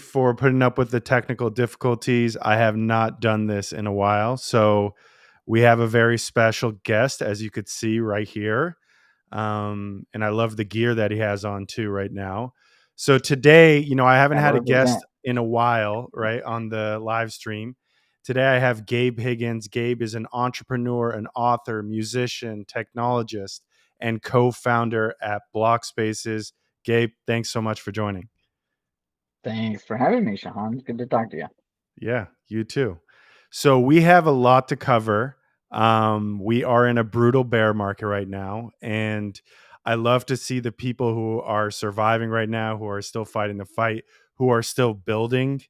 for putting up with the technical difficulties. I have not done this in a while. So we have a very special guest, as you could see right here. And I love the gear that he has on too right now. So today, I haven't Gotta had a represent. guest in a while, right, on the live stream. Today I have Gabe Higgins. Gabe is an entrepreneur, an author, musician, technologist, and co-founder at BlockSpaces. Gabe, thanks so much for joining. Thanks for having me, Shahan. Good to talk to you. Yeah, you too. So we have a lot to cover. We are in a brutal bear market right now, and I love to see the people who are surviving right now, who are still fighting the fight, who are still building,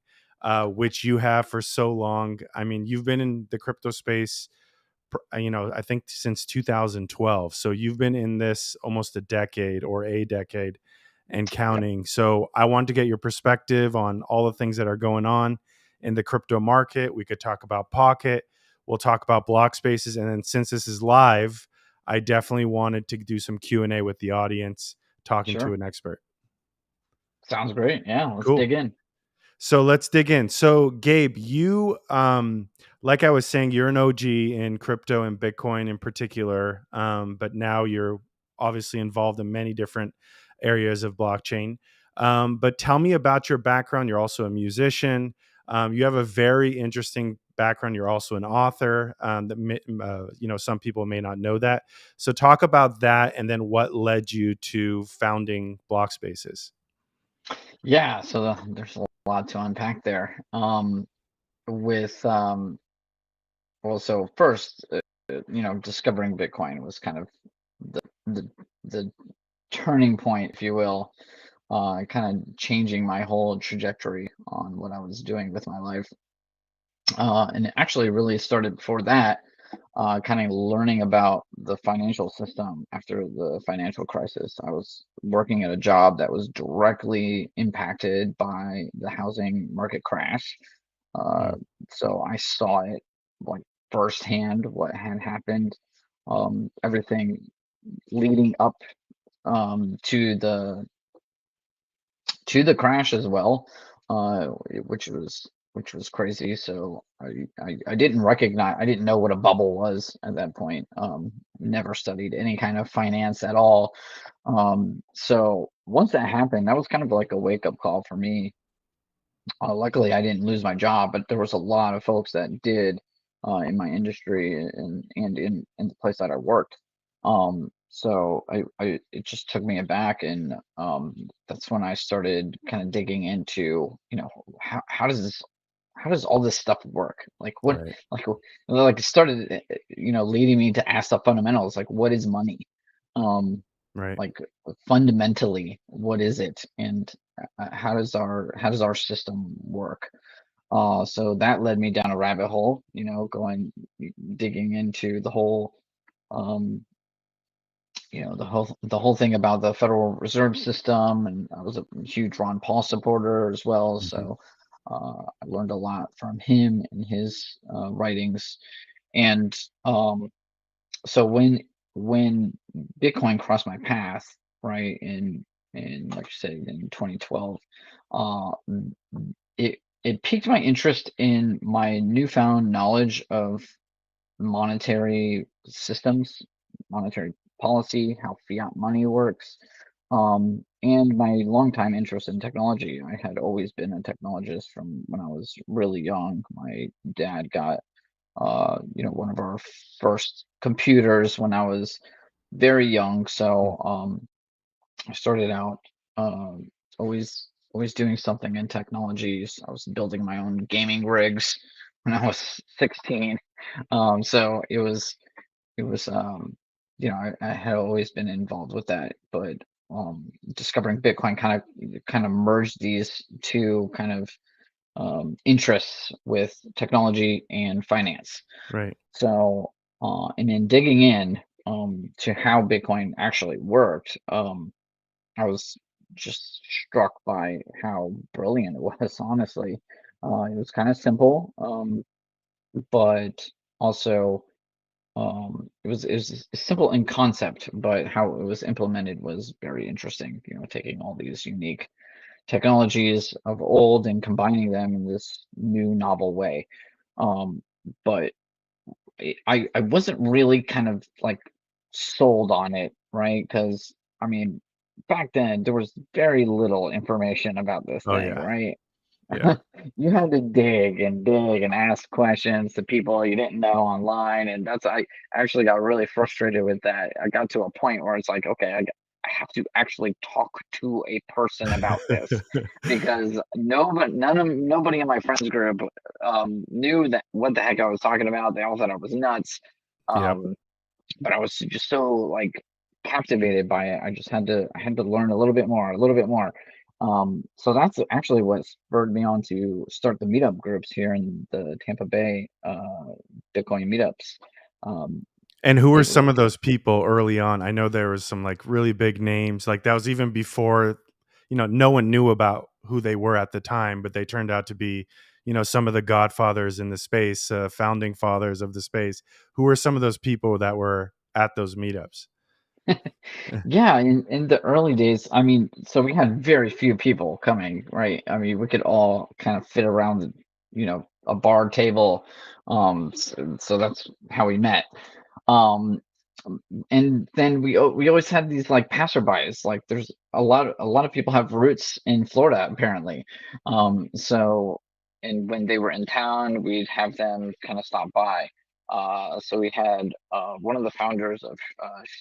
which you have for so long. I mean, you've been in the crypto space, I think since 2012. So you've been in this almost a decade or a decade and Yep, counting. So I want to get your perspective on all the things that are going on in the crypto market. We could talk about Pocket. We'll talk about block spaces. And then since this is live, I definitely wanted to do some Q&A with the audience, talking to sure. an expert. Sounds great. Yeah, let's Cool. dig in. So let's dig in. So Gabe, you like I was saying, you're an OG in crypto and Bitcoin in particular, but now you're obviously involved in many different areas of blockchain. But tell me about your background. You're also a musician. You have a very interesting background. You're also an author. Some people may not know that. So talk about that, and then what led you to founding BlockSpaces. Yeah, so there's a lot to unpack there. With well, so first, discovering Bitcoin was kind of the the turning point, if you will, kind of changing my whole trajectory on what I was doing with my life. And it actually really started before that, kind of learning about the financial system after the financial crisis. I was working at a job that was directly impacted by the housing market crash. Uh, Mm, so I saw it like firsthand what had happened, everything leading up to the crash as well, which was crazy. So I didn't recognize, I didn't know what a bubble was at that point. Never studied any kind of finance at all. So once that happened, that was kind of like a wake up call for me. Luckily, I didn't lose my job, but there was a lot of folks that did, in my industry and in the place that I worked. So it just took me aback, and that's when I started kind of digging into, how does all this stuff work? right, Like it started, leading me to ask the fundamentals, like what is money? Um, right. like fundamentally, what is it, and how does our system work? So that led me down a rabbit hole, digging into the whole, um, the whole thing about the Federal Reserve System, and I was a huge Ron Paul supporter as well. Mhm. So I learned a lot from him and his writings, and so when Bitcoin crossed my path, right, in like you said in 2012, uh, it piqued my interest in my newfound knowledge of monetary systems, monetary policy, how fiat money works, and my longtime interest in technology. I had always been a technologist from when I was really young. My dad got one of our first computers when I was very young. Mm. So I started out, always doing something in technologies. I was building my own gaming rigs when I was 16. So it was, I had always been involved with that, but discovering Bitcoin kind of merged these two kind of interests with technology and finance. Right. So, and then digging in to how Bitcoin actually worked, I was just struck by how brilliant it was, honestly. It was kind of simple, but also it was simple in concept, but how it was implemented was very interesting. Taking all these unique technologies of old and combining them in this new novel way. Um, but I wasn't really kind of like sold on it, right? Because I mean, back then there was very little information about this Oh thing, yeah. right? Yeah. You had to dig and ask questions to people you didn't know online, and that's I actually got really frustrated with that. I got to a point where it's like, okay, I have to actually talk to a person about this because nobody in my friends group knew that what the heck I was talking about. They all thought I was nuts. Yep. Um, but I was just so like captivated by it. I had to learn a little bit more, a little bit more. So that's actually what spurred me on to start the meetup groups here in the Tampa Bay Bitcoin meetups. Um, And who were it some was of those people early on? I know there was some like really big names. Like that was even before, no one knew about who they were at the time, but they turned out to be, some of the godfathers in the space, founding fathers of the space. Who were some of those people that were at those meetups? Yeah, in the early days, I mean, so we had very few people coming, right? I mean, we could all kind of fit around, a bar table. So that's how we met. Um, and then we always had these like passerbys. Like there's a lot of people have roots in Florida apparently. So and when they were in town, we'd have them kind of stop by. So we had one of the founders of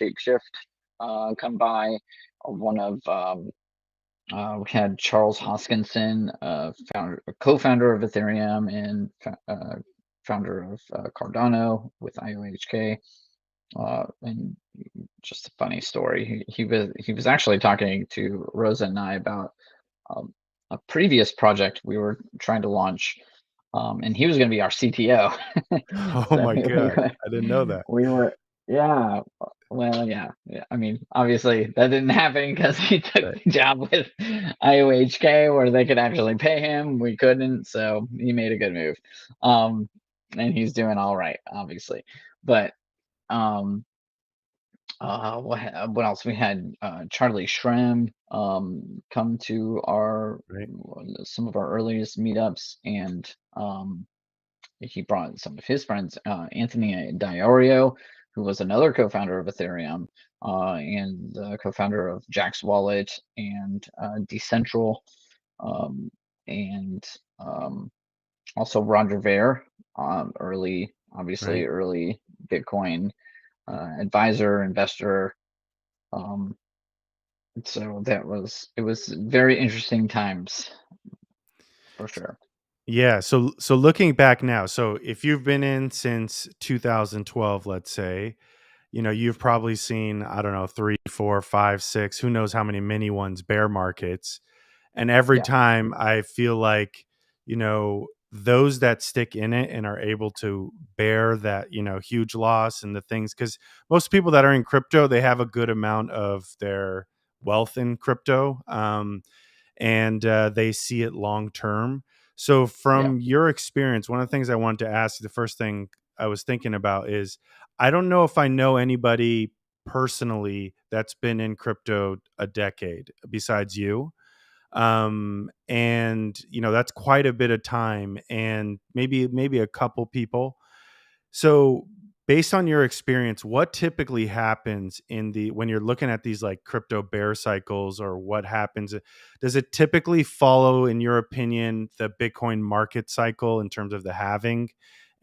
Shapeshift come by. One of We had Charles Hoskinson, co-founder of Ethereum and founder of Cardano with IOHK. And just a funny story. He was actually talking to Rosa and I about um, a previous project we were trying to launch, and he was going to be our CTO. Oh So my god, I didn't know that. we were, yeah. Well, yeah, yeah. I mean, obviously that didn't happen because he took Right. the job with IOHK where they could actually pay him. We couldn't, so he made a good move. Um, and he's doing all right, obviously. But um, what else? We had Charlie Shrem come to our Right. some of our earliest meetups, and he brought some of his friends, Anthony Diorio, who was another co-founder of Ethereum, and the co-founder of Jack's Wallet and Decentral, um, and um, also Roger Ver, Right. early Bitcoin advisor, investor. Um, so it was very interesting times for sure. Yeah, so looking back now, so if you've been in since 2012, let's say, you've probably seen, I don't know, three, four, five, six, who knows how many mini ones, bear markets. And every Yeah. time I feel like, those that stick in it and are able to bear that, huge loss and the things, because most people that are in crypto, they have a good amount of their wealth in crypto. And they see it long term. So, Yeah. from your experience, one of the things I wanted to ask you, the first thing I was thinking about is I don't know if I know anybody personally that's been in crypto a decade besides you. And that's quite a bit of time, and maybe a couple people. So, based on your experience, what typically happens in the when you're looking at these like crypto bear cycles, or what happens? Does it typically follow, in your opinion, the Bitcoin market cycle in terms of the halving? Mhm.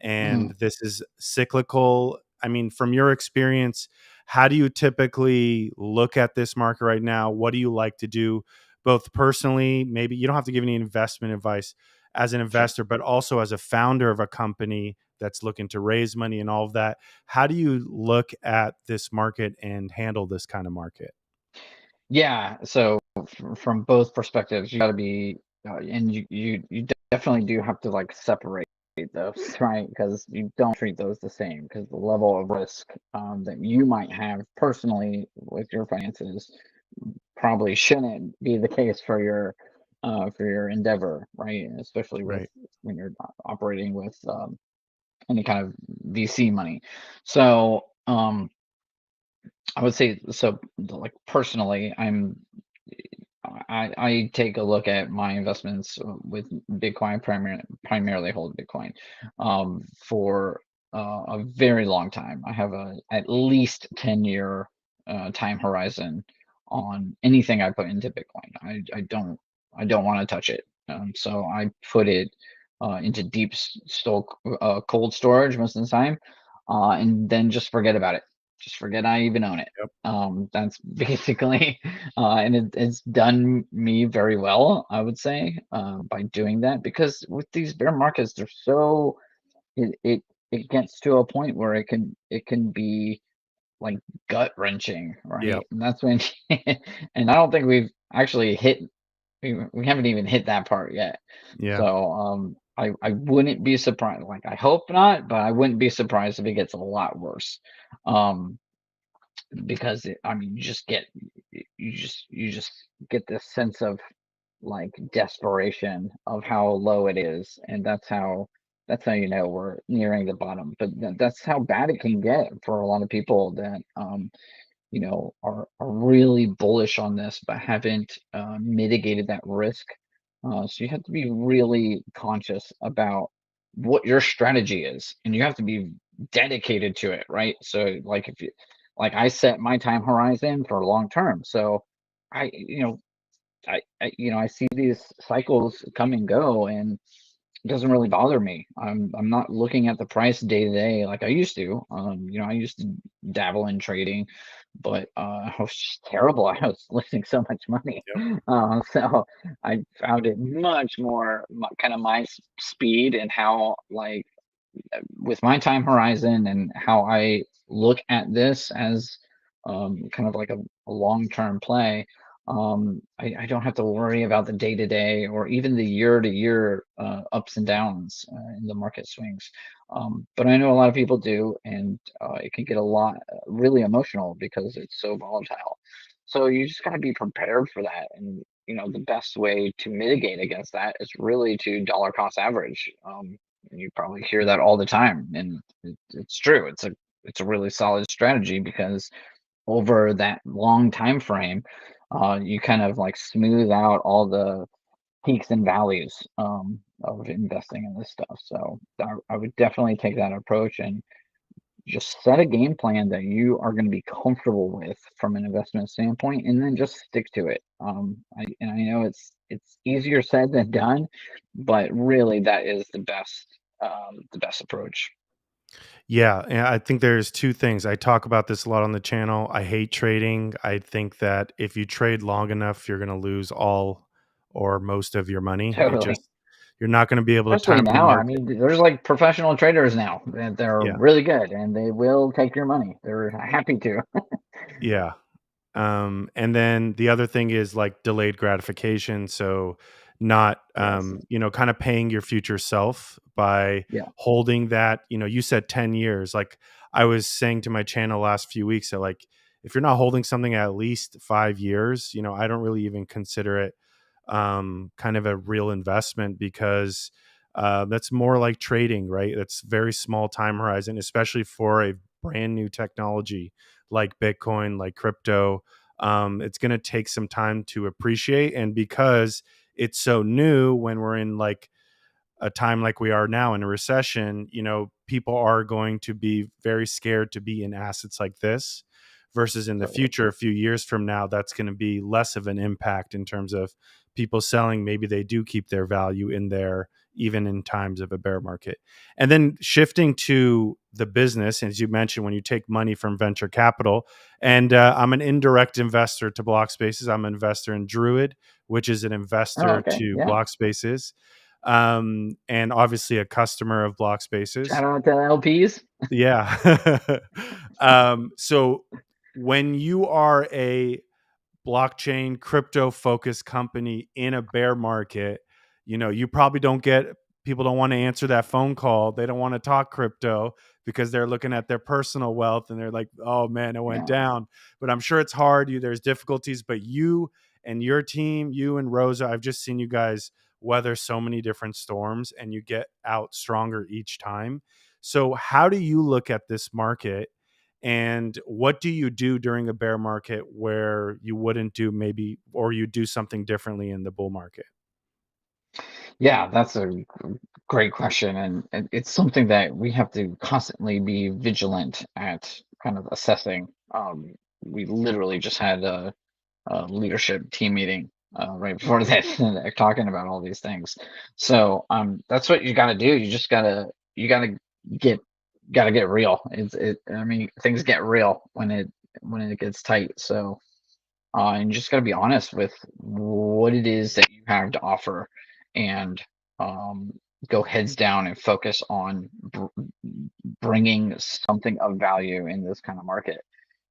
And this is cyclical. I mean, from your experience, how do you typically look at this market right now? What do you like to do, both personally? Maybe you don't have to give any investment advice as an Sure. investor, but also as a founder of a company that's looking to raise money and all of that. How do you look at this market and handle this kind of market? Yeah. So from both perspectives, you got to be, and you definitely do have to like separate those, right? Because you don't treat those the same because the level of risk that you might have personally with your finances probably shouldn't be the case for your endeavor, right? Especially with Right. when you're operating with any kind of VC money. So I would say so. Like personally, I take a look at my investments with Bitcoin, primarily hold Bitcoin for a very long time. I have a at least 10-year time horizon on anything I put into Bitcoin. I don't want to touch it. So I put it into cold storage most of the time, and then just forget about it. Just forget I even own it. Yep. That's basically, and it's done me very well, I would say, by doing that. Because with these bear markets, they're so it it it gets to a point where it can be like gut wrenching, Yep. right? And that's when, and I don't think we've actually we haven't even hit that part yet. Yeah. So I wouldn't be surprised. Like I hope not, but I wouldn't be surprised if it gets a lot worse. Um, because I mean, you just get this sense of like desperation of how low it is, and that's how you know we're nearing the bottom. But that's how bad it can get for a lot of people that are really bullish on this but haven't mitigated that risk. So you have to be really conscious about what your strategy is, and you have to be dedicated to it, right? So like if you like I set my time horizon for long term. So I you know I see these cycles come and go, and it doesn't really bother me. I'm not looking at the price day to day like I used to. I used to dabble in trading, but I was just terrible. I was losing so much money. Yep. So I found it much more kind of my speed and how like with my time horizon and how I look at this as kind of like a long-term play, I don't have to worry about the day-to-day or even the year-to-year ups and downs in the market swings. But I know a lot of people do, and it can get a lot really emotional because it's so volatile. So you just got to be prepared for that. And the best way to mitigate against that is really to dollar cost average. You probably hear that all the time, and it's true. It's a really solid strategy because over that long time frame, you kind of like smooth out all the peaks and valleys of investing in this stuff. So I would definitely take that approach and just set a game plan that you are going to be comfortable with from an investment standpoint, and then just stick to it. I know it's easier said than done, but really that is the best approach. Yeah, and I think there's two things. I talk about this a lot on the channel. I hate trading. I think that if you trade long enough, you're going to lose all or most of your money. Totally. You're not going to be able to Especially time the now, I market. mean, there's like professional traders now that they're Yeah. really good and they will take your money. They're happy to. Yeah. And then the other thing is like delayed gratification. So not, Yes. kind of paying your future self by Yeah. holding that, you said 10 years. Like I was saying to my channel last few weeks that like, if you're not holding something at least 5 years, I don't really even consider it kind of a real investment because that's more like trading, right? That's very small time horizon, especially for a brand new technology like Bitcoin, like crypto. It's going to take some time to appreciate. And because it's so new, when we're in like a time like we are now in a recession, people are going to be very scared to be in assets like this versus in the Totally. future, a few years from now, that's going to be less of an impact in terms of people selling. Maybe they do keep their value in there, even in times of a bear market. And then shifting to the business, as you mentioned, when you take money from venture capital, and I'm an indirect investor to BlockSpaces. I'm an investor in Druid, which is an Oh, investor okay. to Yeah. BlockSpaces, and obviously a customer of BlockSpaces. Shout out to the LPs. Yeah. So when you are a blockchain crypto focused company in a bear market, you probably don't get people don't want to answer that phone call. They don't want to talk crypto because they're looking at their personal wealth and they're like, oh man, it went Yeah. down. But I'm sure it's hard. There's difficulties, but you and your team, you and Rosa, I've just seen you guys weather so many different storms and you get out stronger each time. So how do you look at this market And what do you do during a bear market where you wouldn't do maybe, or you do something differently in the bull market? Yeah, that's a great question, and it's something that we have to constantly be vigilant at kind of assessing. We literally just had a leadership team meeting right before this, and they're talking about all these things. So that's what you got to do. You gotta get gotta get real. I mean, things get real when it gets tight. So and you just got to be honest with what it is that you have to offer, and um, go heads down and focus on bringing something of value in this kind of market.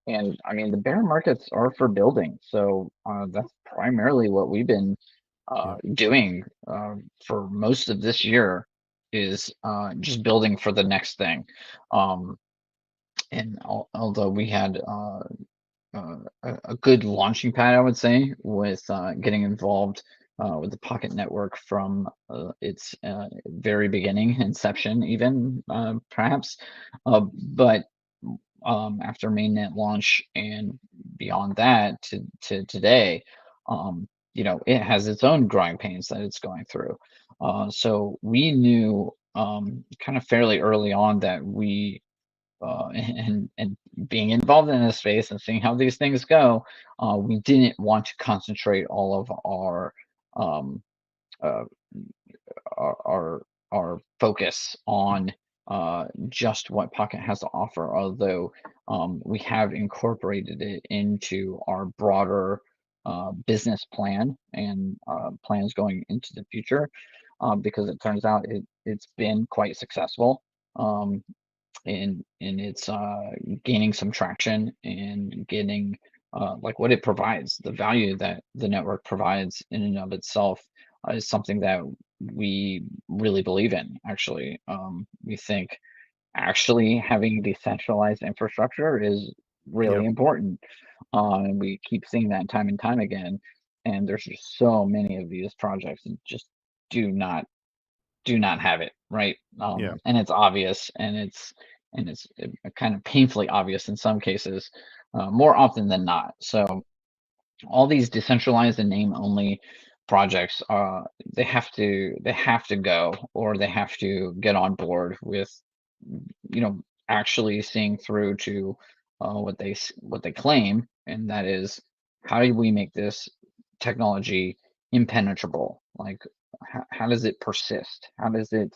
And I mean, the bear markets are for building, so that's primarily what we've been Yep. doing for most of this year, is just building for the next thing. Um, and although we had a good launching pad, I would say, with getting involved with the Pocket Network from its very beginning, inception, even perhaps. But after mainnet launch and beyond that to today, it has its own growing pains that it's going through. So we knew kind of fairly early on that and being involved in this space and seeing how these things go, we didn't want to concentrate all of um, uh, our focus on just what Pocket has to offer. Although we have incorporated it into our broader business plan and plans going into the future, because it turns out it's been quite successful. Um, and it's gaining some traction and getting like what it provides, the value that the network provides in and of itself is something that we really believe in. Actually, we think actually having decentralized infrastructure is really Yep. important, and we keep seeing that time and time again. And there's just so many of these projects that just do not do not have it, right? Yeah. And it's obvious, and it's kind of painfully obvious in some cases, more often than not. So all these decentralized and name only projects, they have to go, or they have to get on board with actually seeing through to what they claim, and that is, how do we make this technology impenetrable? Like, how does it persist? How does it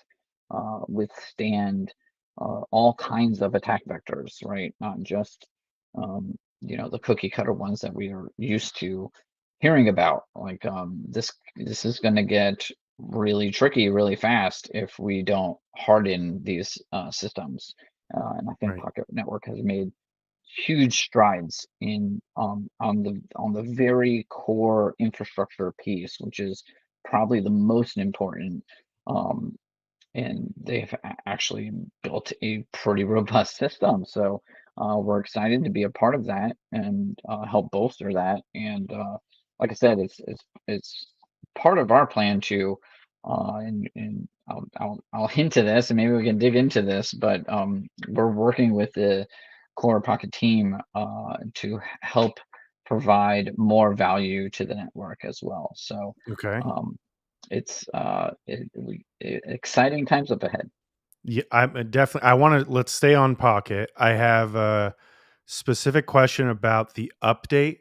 withstand all kinds of attack vectors, right? Not just the cookie cutter ones that we are used to hearing about. Like, this is going to get really tricky really fast if we don't harden these systems. And I think Right. Pocket Network has made huge strides in on the very core infrastructure piece, which is probably the most important. Um, and they've actually built a pretty robust system. So we're excited to be a part of that and help bolster that. And like I said, it's part of our plan to, and I'll hint to this, and maybe we can dig into this, but we're working with the Core Pocket team to help provide more value to the network as well. So Okay. um, exciting times up ahead. Yeah, I'm definitely. I want to let's stay on Pocket. I have a specific question about the update.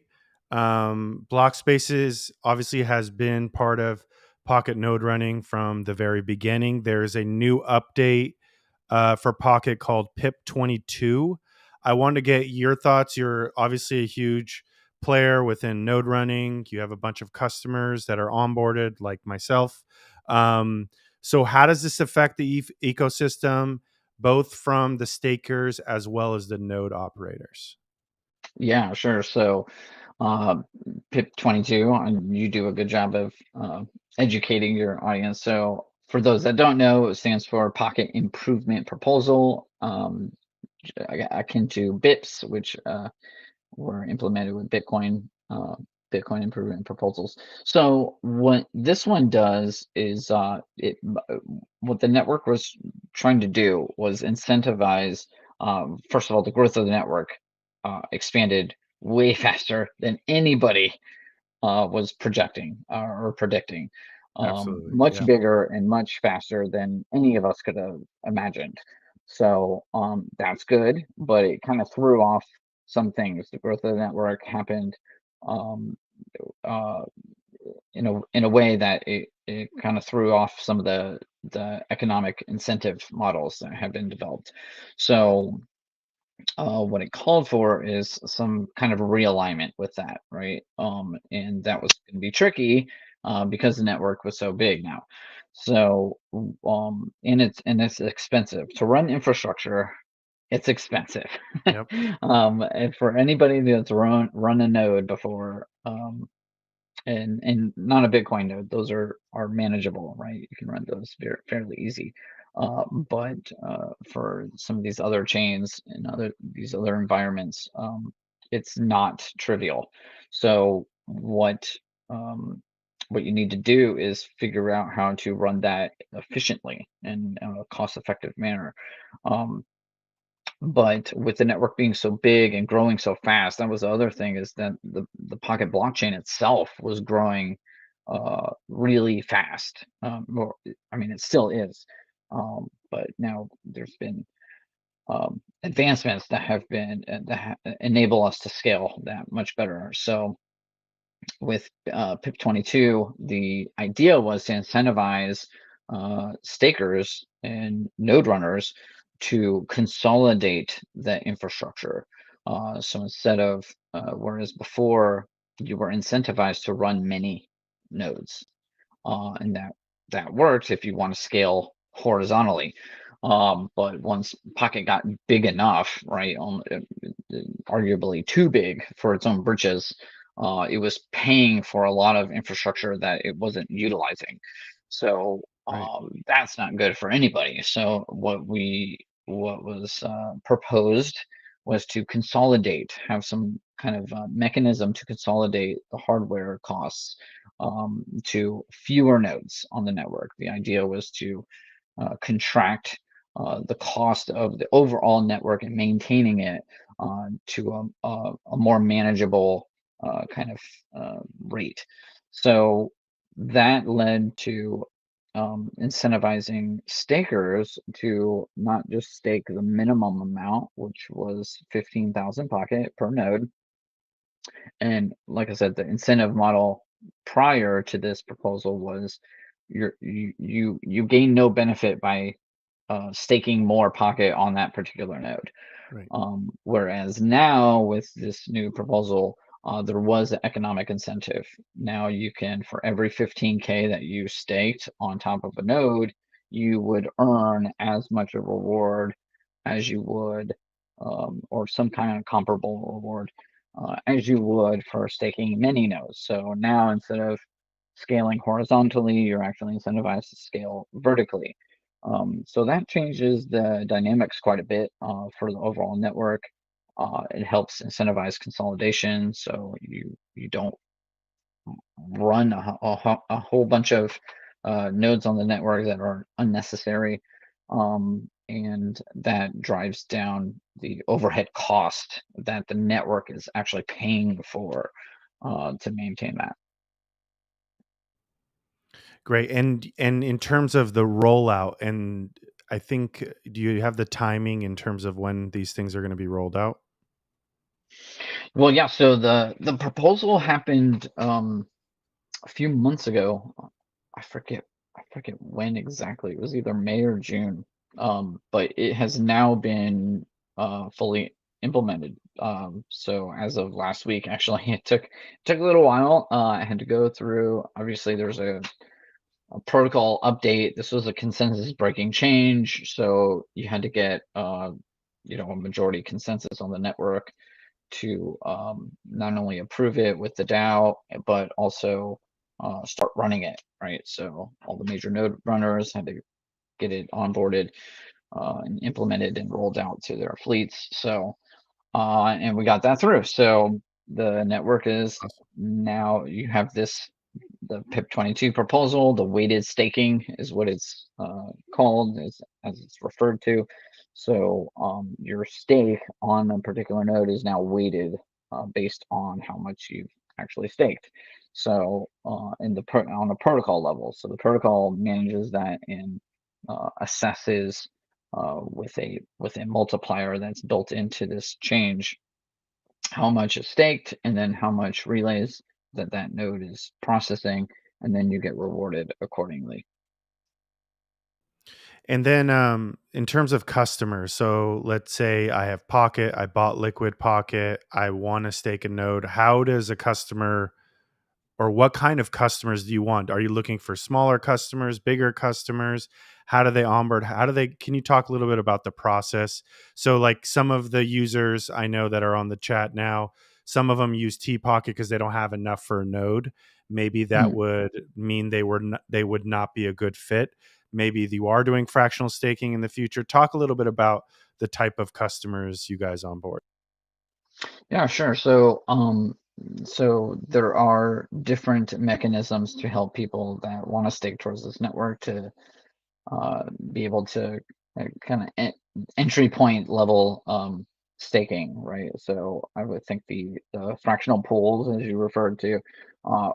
BlockSpaces obviously has been part of Pocket node running from the very beginning. There is a new update for Pocket called PIP 22. I wanted to get your thoughts. You're obviously a huge player within node running. You have a bunch of customers that are onboarded, like myself. Um, so, how does this affect the ecosystem, both from the stakers as well as the node operators? Yeah, sure. So, uh, PIP 22, and you do a good job of educating your audience. So, for those that don't know, it stands for Pocket Improvement Proposal, akin to BIPs, which were implemented with Bitcoin improvement proposals. So what this one does is what the network was trying to do was incentivize First of all, the growth of the network expanded way faster than anybody was projecting or predicting. Absolutely. Much Yeah. bigger and much faster than any of us could have imagined. So that's good, but it kind of threw off some things. The growth of the network happened um, uh, in a way that it kind of threw off some of the economic incentive models that have been developed. So what it called for is some kind of realignment with that, right? And that was going to be tricky because the network was so big now. So, and it's expensive to run infrastructure. It's expensive. Yep. And for anybody that's run a node before, and not a Bitcoin node. Those are manageable, right? You can run those fairly easy. But for some of these other chains and these other environments, it's not trivial. So what you need to do is figure out how to run that efficiently and in a cost-effective manner. Um, but with the network being so big and growing so fast, that was the other thing, is that the Pocket blockchain itself was growing really fast. Or, I mean, it still is, but now there's been advancements that have been enable us to scale that much better. So with PIP 22, the idea was to incentivize stakers and node runners to consolidate that infrastructure. So instead of, whereas before you were incentivized to run many nodes, and that works if you want to scale horizontally. But once Pocket got big enough, right, arguably too big for its own britches, it was paying for a lot of infrastructure that it wasn't utilizing. So Right. that's not good for anybody. So what was proposed was to consolidate, have some kind of mechanism to consolidate the hardware costs to fewer nodes on the network. The idea was to contract the cost of the overall network and maintaining it to a more manageable kind of rate. So that led to incentivizing stakers to not just stake the minimum amount, which was 15,000 pocket per node. And like I said, the incentive model prior to this proposal was you gain no benefit by staking more pocket on that particular node. Right. Whereas now with this new proposal, there was an economic incentive. Now you can, for every 15K that you staked on top of a node, you would earn as much a reward as you would, or some kind of comparable reward, as you would for staking many nodes. So now instead of scaling horizontally, you're actually incentivized to scale vertically. So that changes the dynamics quite a bit for the overall network. It helps incentivize consolidation, so you don't run a whole bunch of nodes on the network that are unnecessary, and that drives down the overhead cost that the network is actually paying for to maintain that. Great. And in terms of the rollout, and I think, do you have the timing in terms of when these things are going to be rolled out? Well, yeah. So the proposal happened a few months ago. I forget I forget when exactly. It was either May or June. But it has now been fully implemented. So as of last week, actually, it took a little while. I had to go through. Obviously, there's a protocol update. This was a consensus breaking change, so you had to get a majority consensus on the network to not only approve it with the DAO, but also start running it, right? So all the major node runners had to get it onboarded and implemented and rolled out to their fleets. So, and we got that through. So the network is Awesome. now, you have the PIP 22 proposal. The weighted staking is what it's called. It's as it's referred to. So your stake on a particular node is now weighted based on how much you've actually staked. So on a protocol level, so the protocol manages that and assesses with a multiplier that's built into this change how much is staked and then how much relays that node is processing, and then you get rewarded accordingly. And then in terms of customers, so let's say I have Pocket, I bought Liquid Pocket, I want to stake a node. How does a customer, or what kind of customers do you want? Are you looking for smaller customers, bigger customers? How do they onboard? Can you talk a little bit about the process? So, like some of the users I know that are on the chat now, some of them use T Pocket because they don't have enough for a node. Maybe that Mm. would mean they would not be a good fit. Maybe you are doing fractional staking in the future. Talk a little bit about the type of customers you guys onboard. Yeah, sure. So there are different mechanisms to help people that want to stake towards this network to be able to kind of entry point level staking, right? So I would think the fractional pools, as you referred to,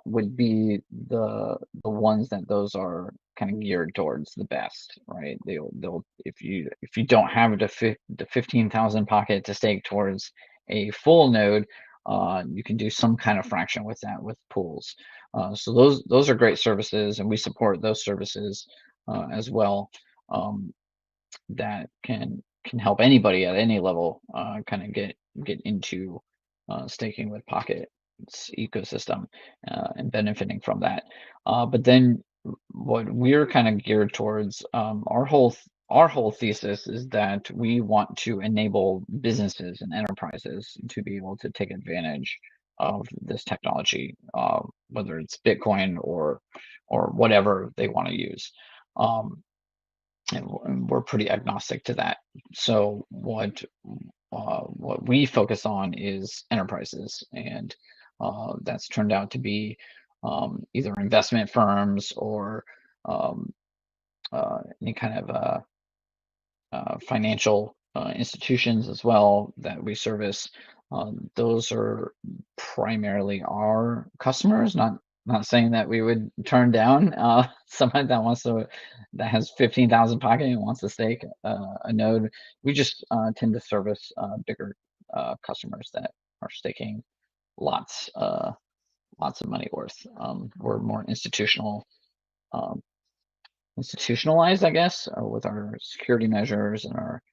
would be the ones that those are kind of geared towards the best, right? They'll if you don't have the 15,000 pocket to stake towards a full node, you can do some kind of fraction with that with pools. So those are great services, and we support those services as well, um, that can help anybody at any level kind of get into staking with Pocket's ecosystem and benefiting from that. But then what we're kind of geared towards, our whole thesis is that we want to enable businesses and enterprises to be able to take advantage of this technology, whether it's Bitcoin or whatever they want to use. Um, and we're pretty agnostic to that. So what we focus on is enterprises, and that's turned out to be either investment firms or um, any kind of financial institutions as well that we service. Those are primarily our customers. Not saying that we would turn down someone that has 15,000 pocket and wants to stake a node. We just tend to service bigger customers that are staking lots lots of money worth. We're more um, institutionalized, I guess, with our security measures and our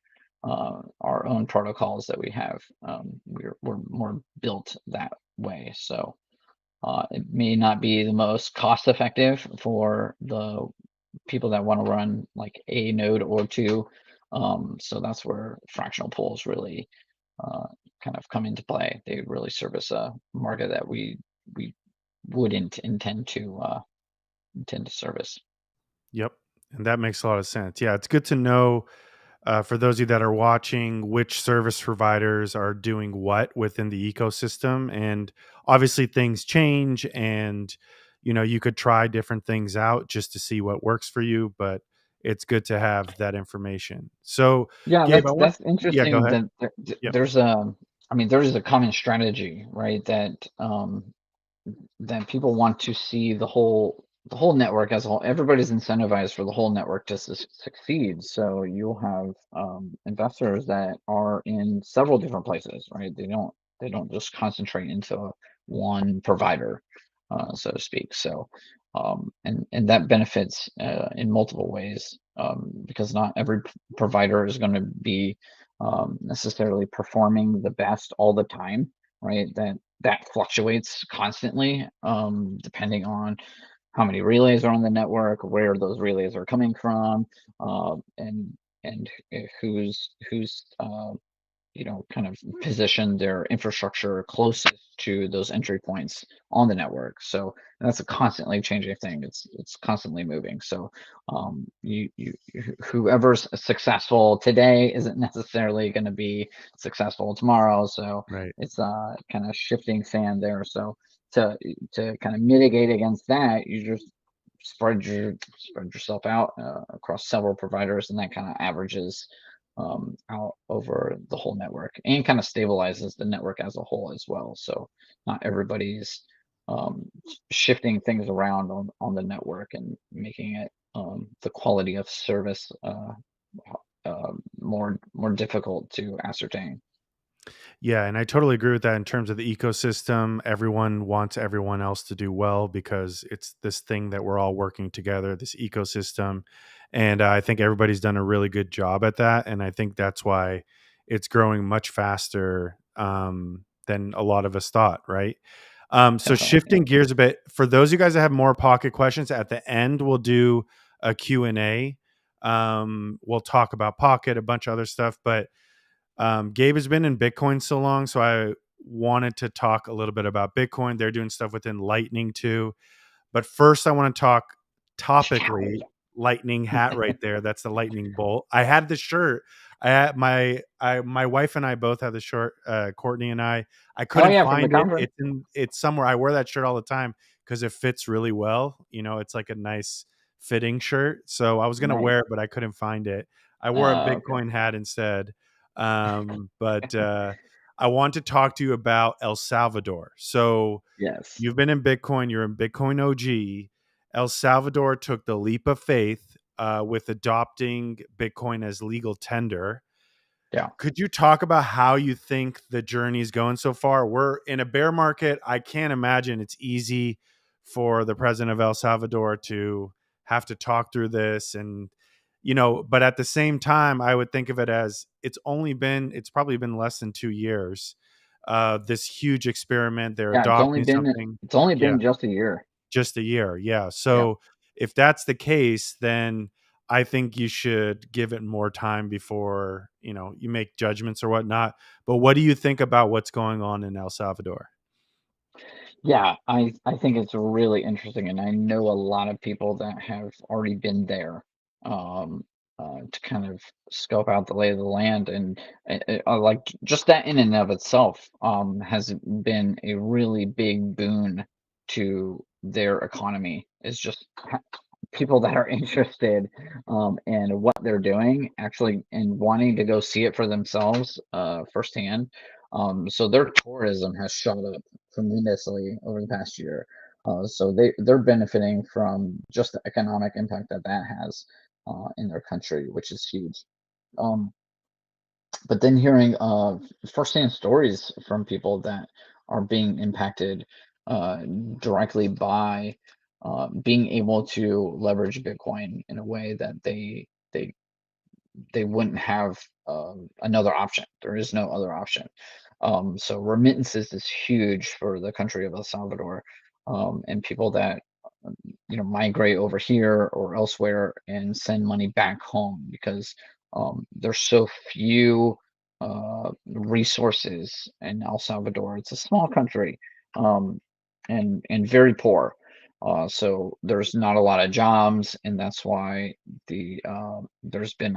own protocols that we have. We're more built that way. So it may not be the most cost effective for the people that want to run like a node or two. So that's where fractional pools really uh, kind of come into play. They really service a market that we wouldn't intend to service. Yep. And that makes a lot of sense. Yeah, it's good to know for those of you that are watching which service providers are doing what within the ecosystem. And obviously, things change, and you could try different things out just to see what works for you. But it's good to have that information. So, Yeah, Gabe, I want, that's yeah, go interesting ahead. that Yep. there's I mean, there is a common strategy, right? That people want to see the whole network as a whole. Everybody's incentivized for the whole network to succeed. So you'll have investors that are in several different places, right? They don't just concentrate into one provider, so to speak. So and that benefits in multiple ways, because not every provider is going to be necessarily performing the best all the time, right? That fluctuates constantly, depending on how many relays are on the network, where those relays are coming from, and who's kind of position their infrastructure closest to those entry points on the network. So that's a constantly changing thing. It's constantly moving. So whoever's successful today isn't necessarily going to be successful tomorrow. So Right. it's a kind of shifting sand there. So to to kind of mitigate against that, you just spread yourself out across several providers, and that kind of averages out over the whole network and kind of stabilizes the network as a whole as well. So not everybody's um, shifting things around on the network and making it the quality of service more difficult to ascertain. Yeah, and I totally agree with that in terms of the ecosystem. Everyone wants everyone else to do well because it's this thing that we're all working together, this ecosystem. And I think everybody's done a really good job at that. And I think that's why it's growing much faster than a lot of us thought, right? So Definitely, yeah. shifting gears a bit, for those of you guys that have more pocket questions, at the end, we'll do a Q&A. We'll talk about pocket, a bunch of other stuff, but Gabe has been in Bitcoin so long, so I wanted to talk a little bit about Bitcoin. They're doing stuff within Lightning too. But first, I want to talk topically. Lightning hat right there. That's the lightning bolt. I had the shirt. I had my wife and I both had the shirt. Courtney and I. I Oh couldn't yeah, from the find it. conference. It's somewhere. I wear that shirt all the time because it fits really well. You know, it's like a nice fitting shirt. So I was gonna Nice. wear it, but I couldn't find it. I wore a Okay. Bitcoin hat instead. But I want to talk to you about El Salvador. So Yes. you've been in Bitcoin, you're in Bitcoin OG. El Salvador took the leap of faith with adopting Bitcoin as legal tender. Yeah. Could you talk about how you think the journey is going so far? We're in a bear market. I can't imagine it's easy for the president of El Salvador to have to talk through this and but at the same time I would think of it as it's probably been less than 2 years. This huge experiment, they're Yeah, adopting something. it's only Yeah, been just a year. just a year. Yeah. Yeah. So if that's the case, then I think you should give it more time before, you make judgments or whatnot. But what do you think about what's going on in El Salvador? Yeah, I think it's really interesting, and I know a lot of people that have already been there, um, to kind of scope out the lay of the land, and like just that in and of itself, has been a really big boon to their economy. It's just people that are interested in what they're doing actually and wanting to go see it for themselves firsthand. So their tourism has shot up tremendously over the past year. So they're benefiting from just the economic impact that that has in their country, which is huge. Um, but then hearing firsthand stories from people that are being impacted uh, directly by being able to leverage Bitcoin in a way that they wouldn't have another option. There is no other option. So remittances is huge for the country of El Salvador, and people that migrate over here or elsewhere and send money back home because there's so few resources in El Salvador. It's a small country, um, and very poor. So there's not a lot of jobs, and that's why there's been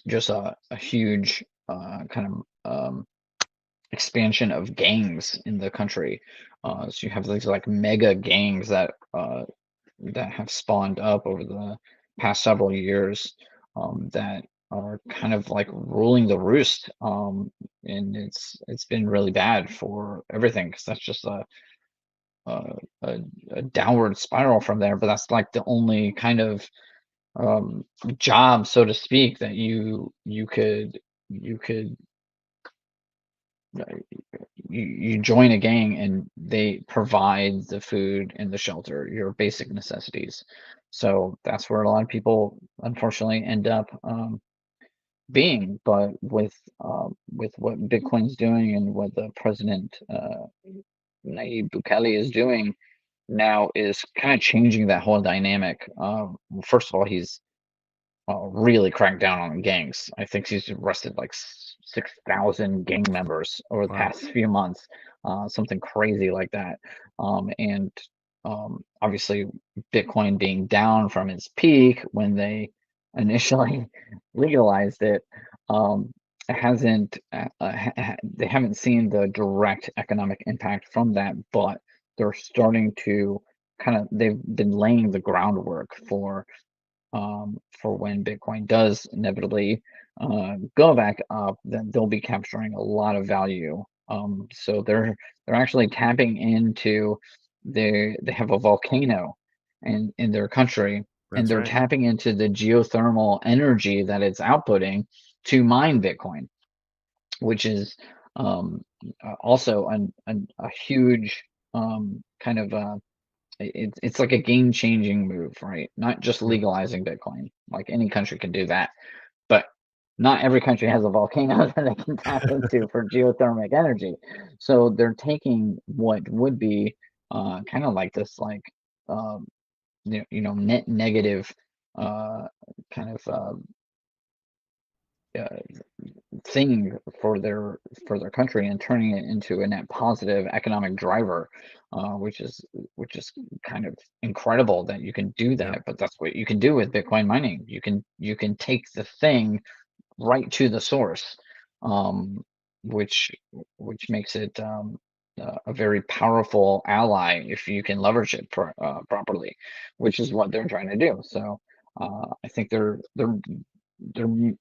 just a huge kind of expansion of gangs in the country. So you have these like mega gangs that have spawned up over the past several years that are kind of like ruling the roost. And it's been really bad for everything because that's just a, a a downward spiral from there. But that's like the only kind of um, job, so to speak, that you could uh, you join a gang and they provide the food and the shelter, your basic necessities. So that's where a lot of people unfortunately end up being. But with what Bitcoin's doing and what the president Nayib Bukele is doing now is kind of changing that whole dynamic. First of all, he's really cracked down on gangs. I think he's arrested like 6,000 gang members over the Wow. past few months, something crazy like that. And obviously, Bitcoin being down from its peak when they initially legalized it, it hasn't they haven't seen the direct economic impact from that, but they're starting to they've been laying the groundwork for when Bitcoin does inevitably go back up, then they'll be capturing a lot of value. So they're actually tapping into they have a volcano in their country, and That's they're right. tapping into the geothermal energy that it's outputting to mine Bitcoin, which is also a huge kind of it's like a game-changing move, right? Not just Yep. legalizing Bitcoin, like any country can do that, but not every country has a volcano that they can tap into for geothermal energy. So they're taking what would be kind of like this, like um, net negative uh, kind of uh, thing for their country and turning it into a net positive economic driver, which is kind of incredible that you can do Yep. that. But that's what you can do with Bitcoin mining. You can take the thing right to the source, um, which makes it a very powerful ally if you can leverage it properly, which is what they're trying to do. So I think they're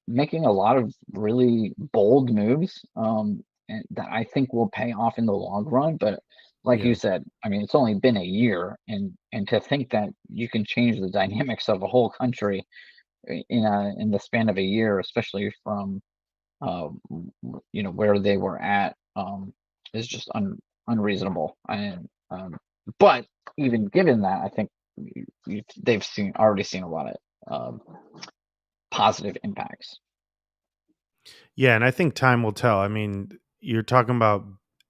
making a lot of really bold moves, and that I think will pay off in the long run. But like you Yeah. said, I mean, it's only been a year, and to think that you can change the dynamics of a whole country in the span of a year, especially from where they were at, is just unreasonable. And but even given that, I think they've already seen a lot of um, positive impacts. Yeah, and I think time will tell. I mean, you're talking about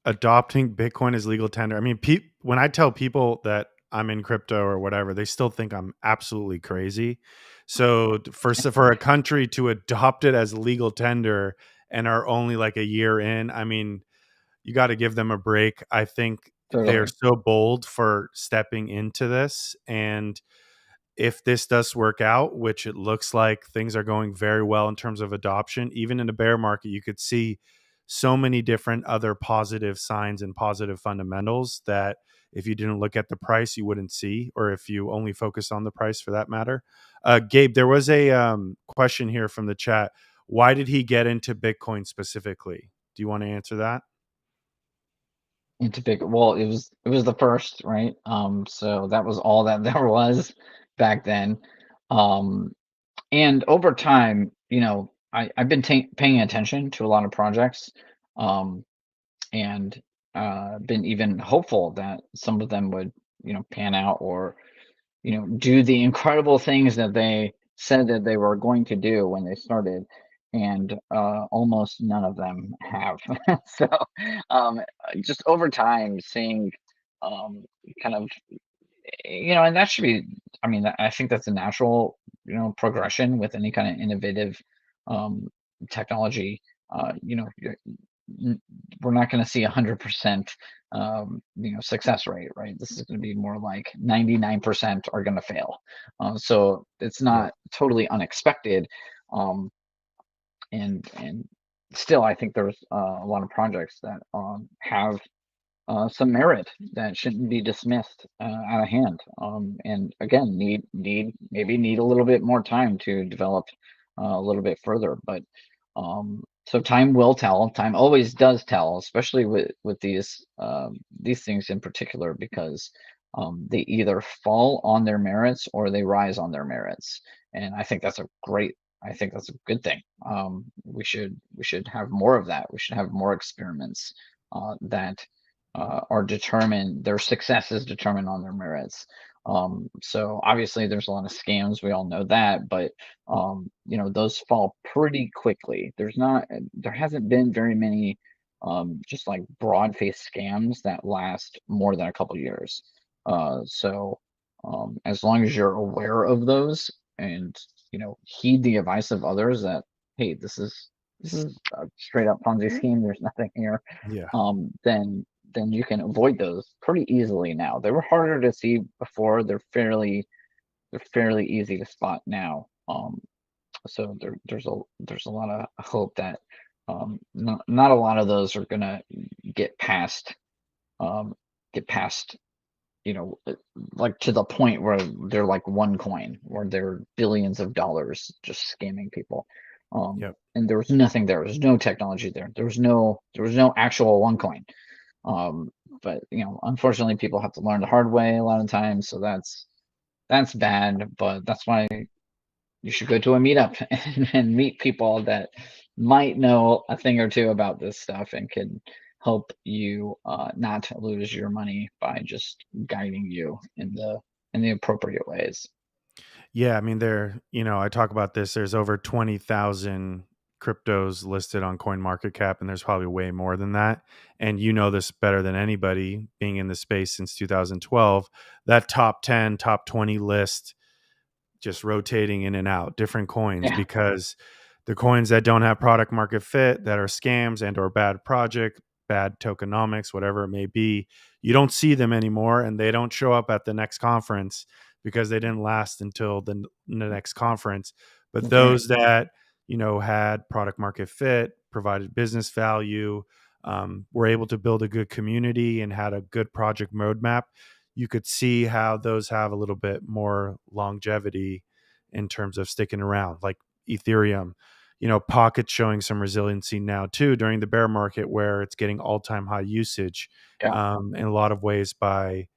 adopting Bitcoin as legal tender. I mean, when I tell people that I'm in crypto or whatever, they still think I'm absolutely crazy. So for a country to adopt it as legal tender and are only like a year in, I mean, you got to give them a break. I think they're Totally. so bold for stepping into this, and if this does work out, which it looks like things are going very well in terms of adoption, even in a bear market, you could see so many different other positive signs and positive fundamentals that if you didn't look at the price, you wouldn't see, or if you only focus on the price for that matter. Gabe, there was a question here from the chat. Why did he get into Bitcoin specifically? Do you want to answer that? Into big well, it was the first, right? So that was all that there was back then. Um, and over time, I've been paying attention to a lot of projects, um, and been even hopeful that some of them would, pan out, or do the incredible things that they said that they were going to do when they started, and almost none of them have. So, um, just over time, seeing um, kind of, and that should be, I mean, I think that's a natural, progression with any kind of innovative um, technology. N- we're not going to see 100% success rate, right? This is going to be more like 99% are going to fail. So it's Yep. not totally unexpected. um, and still, I think there's a lot of projects that have some merit that shouldn't be dismissed out of hand. And again, need a little bit more time to develop a little bit further. But so time will tell. Time always does tell, especially with these things in particular, because they either fall on their merits or they rise on their merits. And I think that's a great. I think that's a good thing. We should have more of that. We should have more experiments that are determined, their success is determined on their merits. So obviously there's a lot of scams, we all know that, but those fall pretty quickly. There hasn't been very many just like broad-based scams that last more than a couple years. So as long as you're aware of those and heed the advice of others that, hey, this is a straight up Ponzi scheme, there's nothing here, Yeah. then you can avoid those pretty easily now. They were harder to see before. They're fairly easy to spot now. So there's a lot of hope that not a lot of those are gonna get past um, get past like to the point where they're like one coin, where they're billions of dollars just scamming people. Yep. And there was nothing there. There was no technology there. There was no actual one coin. Um, but unfortunately, people have to learn the hard way a lot of times, so that's bad. But that's why you should go to a meetup and meet people that might know a thing or two about this stuff and can help you not lose your money by just guiding you in the appropriate ways. Yeah, I mean, I talk about this. There's over 20,000 cryptos listed on CoinMarketCap, and there's probably way more than that. And you know this better than anybody, being in the space since 2012. That top 10, top 20 list just rotating in and out, different coins, Yeah, because the coins that don't have product market fit, that are scams and or bad project, bad tokenomics, whatever it may be, you don't see them anymore, and they don't show up at the next conference because they didn't last until the next conference. But that's right. those that had product market fit, provided business value, were able to build a good community and had a good project roadmap, you could see how those have a little bit more longevity in terms of sticking around, like ethereum. Pocket showing some resiliency now too during the bear market, where it's getting all-time high usage Yeah. in a lot of ways by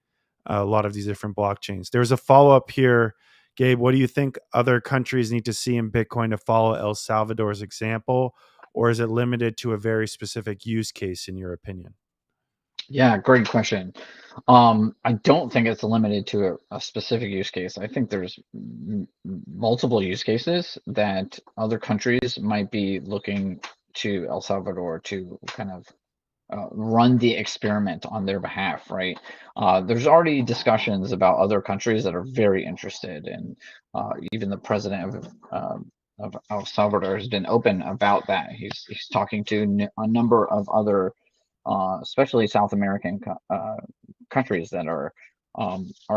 a lot of these different blockchains. There's a follow-up here. Gabe, what do you think other countries need to see in Bitcoin to follow El Salvador's example, or is it limited to a very specific use case in your opinion? Yeah, great question. I don't think it's limited to a specific use case. I think there's multiple use cases that other countries might be looking to El Salvador to kind of run the experiment on their behalf, right? There's already discussions about other countries that are very interested, and even the president of El Salvador has been open about that. He's talking to a number of other, especially South American countries that are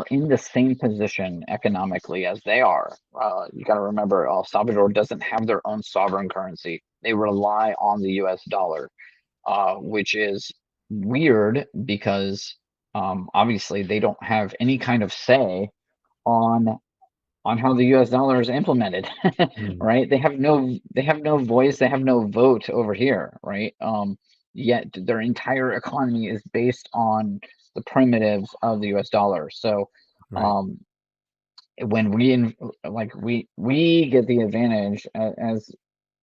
in the same position economically as they are. You got to remember, El Salvador doesn't have their own sovereign currency. They rely on the U.S. dollar, which is weird because obviously they don't have any kind of say on how the U.S. dollar is implemented, Mm, right? They have no voice, they have no vote over here, right? Yet their entire economy is based on the primitives of the U.S. dollar. So right. um, when we get the advantage as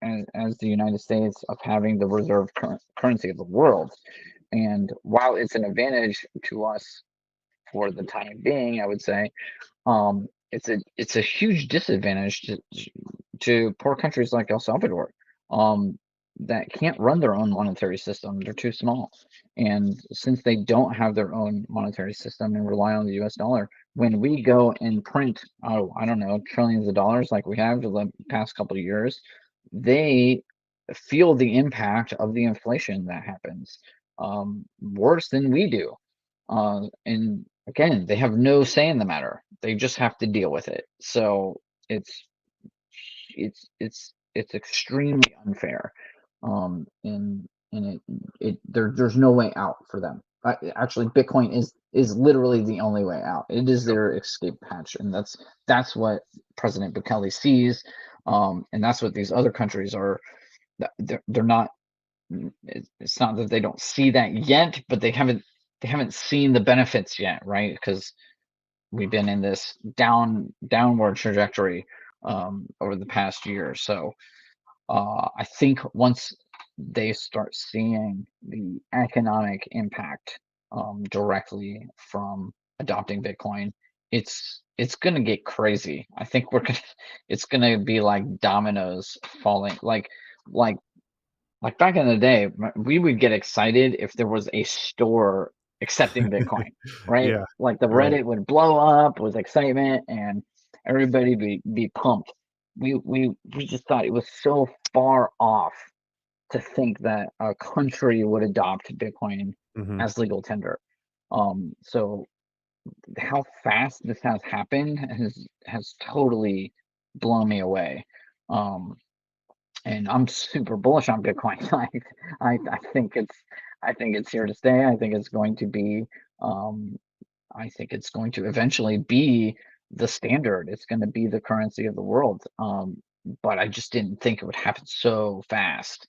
the United States of having the reserve currency of the world. And while it's an advantage to us for the time being, I would say, it's a huge disadvantage to poor countries like El Salvador, um, that can't run their own monetary system. They're too small, and since they don't have their own monetary system and rely on the U.S. dollar, when we go and print, oh, I don't know, trillions of dollars like we have the past couple of years, they feel the impact of the inflation that happens, worse than we do. And again, they have no say in the matter. They just have to deal with it. So it's it's extremely unfair. And there's no way out for them. Actually, Bitcoin is literally the only way out. It is Yep. their escape hatch, and that's what President Bukele sees, and that's what these other countries are. They're not. It's not that they don't see that yet, but they haven't seen the benefits yet, right? Because we've been in this downward trajectory over the past year. So I think once they start seeing the economic impact directly from adopting Bitcoin, it's gonna get crazy. I think we're gonna it's gonna be like dominoes falling, like like back in the day, we would get excited if there was a store accepting Bitcoin, right? Yeah. Like the Right. Reddit would blow up with excitement and everybody be pumped. We just thought it was so far off to think that a country would adopt Bitcoin Hmm. as legal tender. So how fast this has happened has totally blown me away. Um, and I'm super bullish on Bitcoin. Like I think it's here to stay. I think it's going to be um, I think it's going to eventually be the standard. It's going to be the currency of the world. But I just didn't think it would happen so fast.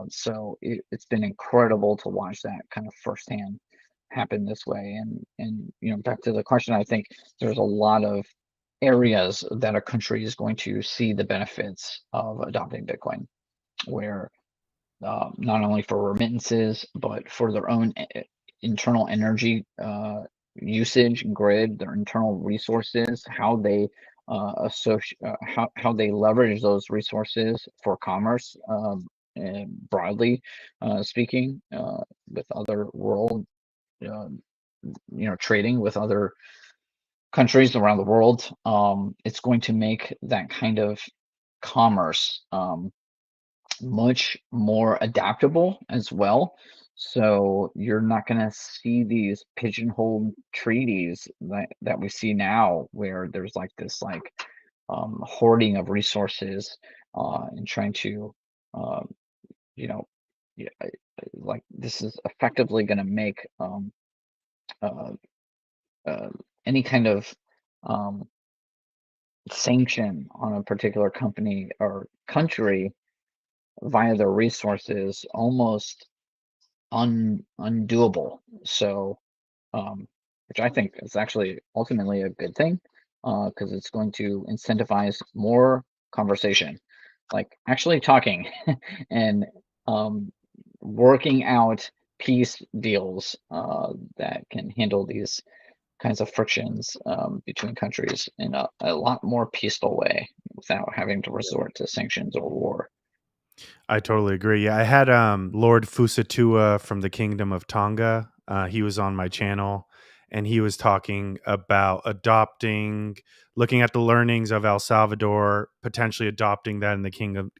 So it's been incredible to watch that kind of firsthand happen this way. And back to the question, I think there's a lot of areas that a country is going to see the benefits of adopting Bitcoin, where not only for remittances, but for their own internal energy usage grid, their internal resources, how they how they leverage those resources for commerce, and broadly speaking, with other world, uh, trading with other countries around the world. It's going to make that kind of commerce much more adaptable as well. So you're not going to see these pigeonholed treaties that we see now, where there's like this hoarding of resources and trying to uh, you know yeah, like this is effectively going to make uh, uh, any kind of um, sanction on a particular company or country via their resources almost undoable. So, which I think is actually ultimately a good thing, because it's going to incentivize more conversation, like actually talking and um, working out peace deals that can handle these kinds of frictions between countries in a lot more peaceful way without having to resort to sanctions or war. I totally agree. Yeah, I had Lord Fusatua from the Kingdom of Tonga. He was on my channel, and he was talking about adopting, looking at the learnings of El Salvador, potentially adopting that in the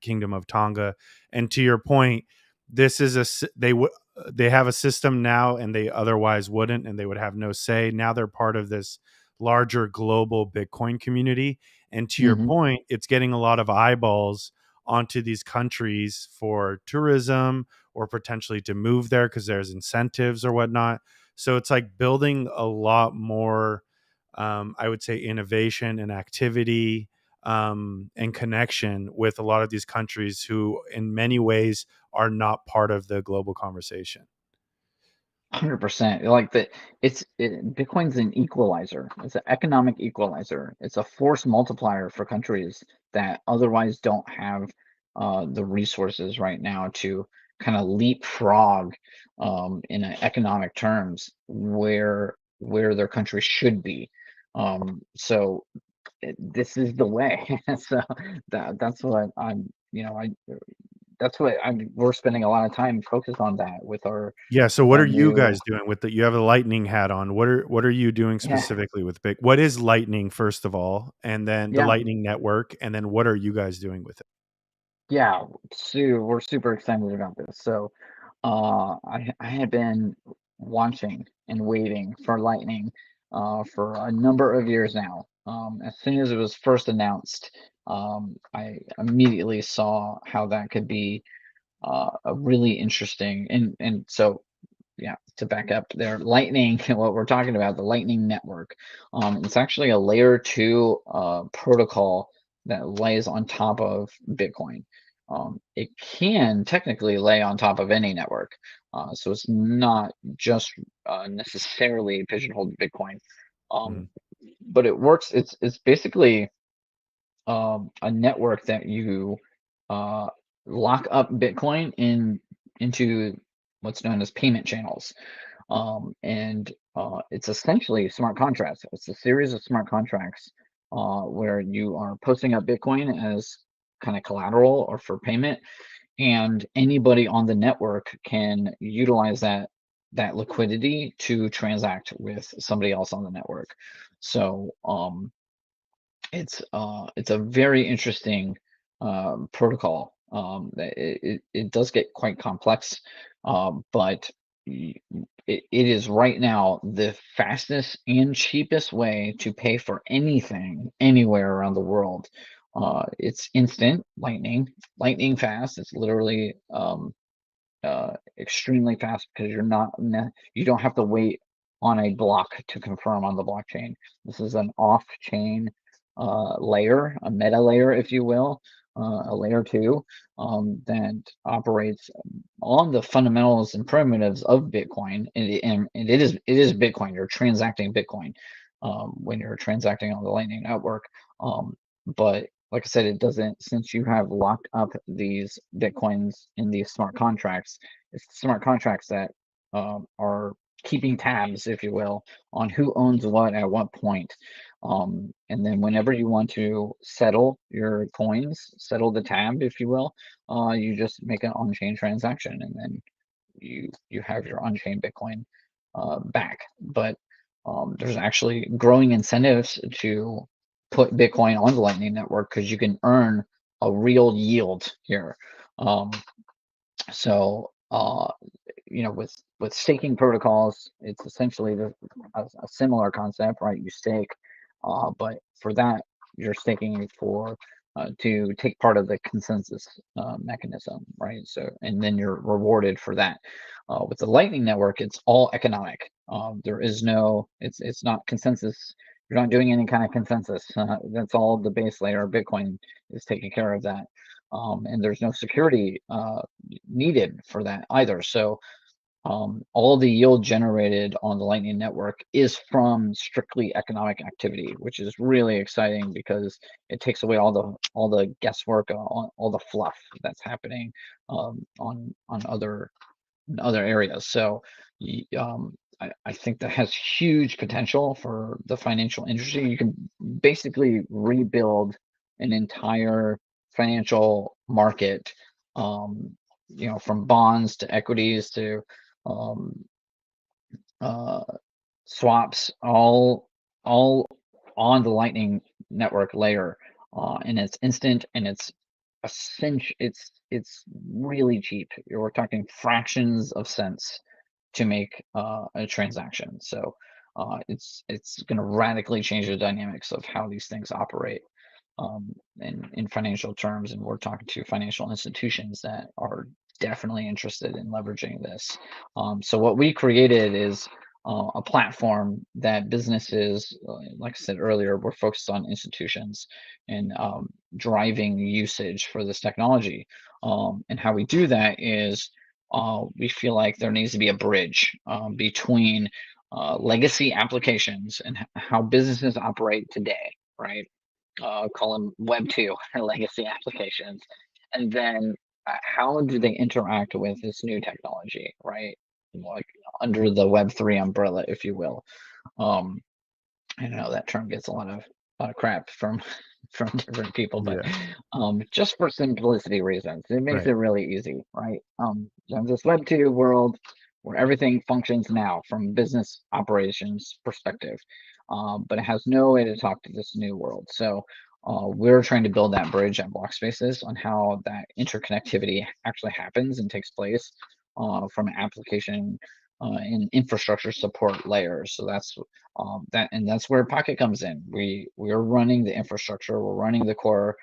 Kingdom of Tonga. And to your point, this is they have a system now, and they otherwise wouldn't, and they would have no say. Now they're part of this larger global Bitcoin community. And to your Hmm. point, it's getting a lot of eyeballs onto these countries for tourism or potentially to move there because there's incentives or whatnot. So it's like building a lot more, I would say, innovation and activity and connection with a lot of these countries who, in many ways, are not part of the global conversation. 100%. Like Bitcoin's an equalizer. It's an economic equalizer. It's a force multiplier for countries that otherwise don't have the resources right now to kind of leapfrog in economic terms where their country should be. So this is the way. So that's what I'm, that's what we're spending a lot of time focused on that Yeah. So with what our are you new. guys doing with the? You have a lightning hat on. What are you doing Yeah. specifically with Big? What is Lightning first of all, and then the Yeah, Lightning Network, and then what are you guys doing with it? yeah. We're super excited about this. So, I had been watching and waiting for Lightning for a number of years now. As soon as it was first announced, I immediately saw how that could be a really interesting and so yeah, to back up there, Lightning, what we're talking about, the Lightning Network, it's actually a layer two protocol that lays on top of Bitcoin. It can technically lay on top of any network, so it's not just necessarily pigeonholed to Bitcoin, Mhm. um, but it works. It's basically a network that you uh, lock up Bitcoin into what's known as payment channels. And it's essentially smart contracts. It's a series of smart contracts where you are posting up Bitcoin as kind of collateral or for payment, and anybody on the network can utilize that liquidity to transact with somebody else on the network. So it's a very interesting protocol. It does get quite complex, but it is right now the fastest and cheapest way to pay for anything anywhere around the world. It's instant, lightning fast. It's literally extremely fast because you don't have to wait on a block to confirm on the blockchain. This is an off-chain layer, a meta layer, if you will, a layer two that operates on the fundamentals and primitives of Bitcoin, and it is Bitcoin. You're transacting Bitcoin when you're transacting on the Lightning Network. But like I said, it doesn't, since you have locked up these Bitcoins in these smart contracts, it's smart contracts that are keeping tabs, if you will, on who owns what at what point. And then whenever you want to settle your coins, settle the tab, if you will, you just make an on-chain transaction, and then you have your on-chain Bitcoin back. But there's actually growing incentives to put Bitcoin on the Lightning Network because you can earn a real yield here. Um, so with staking protocols, it's essentially a similar concept, right? You stake, but for that, you're staking for to take part of the consensus mechanism, right? So, and then you're rewarded for that. With the Lightning Network, it's all economic. There is no, it's not consensus. You're not doing any kind of consensus. That's all the base layer of Bitcoin is taking care of that. And there's no security needed for that either. So all the yield generated on the Lightning Network is from strictly economic activity, which is really exciting because it takes away all the guesswork, on all the fluff that's happening on other areas. So I think that has huge potential for the financial industry. You can basically rebuild an entire financial market, from bonds to equities to um, uh, swaps, all on the Lightning Network layer, and it's instant and it's it's really cheap. We're talking fractions of cents to make a transaction. So it's going to radically change the dynamics of how these things operate in financial terms. And we're talking to financial institutions that are definitely interested in leveraging this. So what we created is a platform that businesses, like I said earlier, we're focused on institutions and driving usage for this technology. And how we do that is we feel like there needs to be a bridge between legacy applications and how businesses operate today, right? Call them Web 2 legacy applications. And then how do they interact with this new technology, right? Like under the Web 3 umbrella, if you will. Um, I know that term gets a lot of crap from from different people, but Yeah. just for simplicity reasons, it makes Right. it really easy, right? This Web 2 world where everything functions now from business operations perspective, but it has no way to talk to this new world. So we're trying to build that bridge at BlockSpaces on how that interconnectivity actually happens and takes place from application and infrastructure support layers. So that's where Pocket comes in. We're running the infrastructure, we're running the core